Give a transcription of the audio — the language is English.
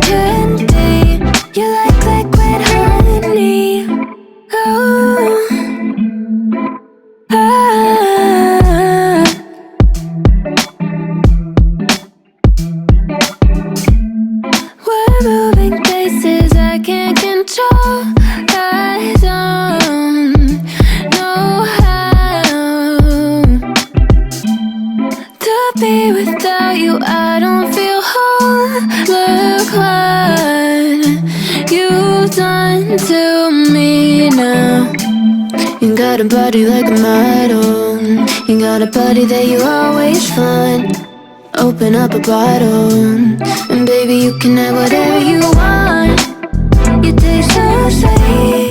candy. You like liquid honey. Oh, ah. We're moving places I can't control. I don't know how to be without you. I don't feel whole. Look what you've done to me now. You got a body like a model. You got a body that you always find. Open up a bottle, and baby, you can have whatever you want. You taste so sweet.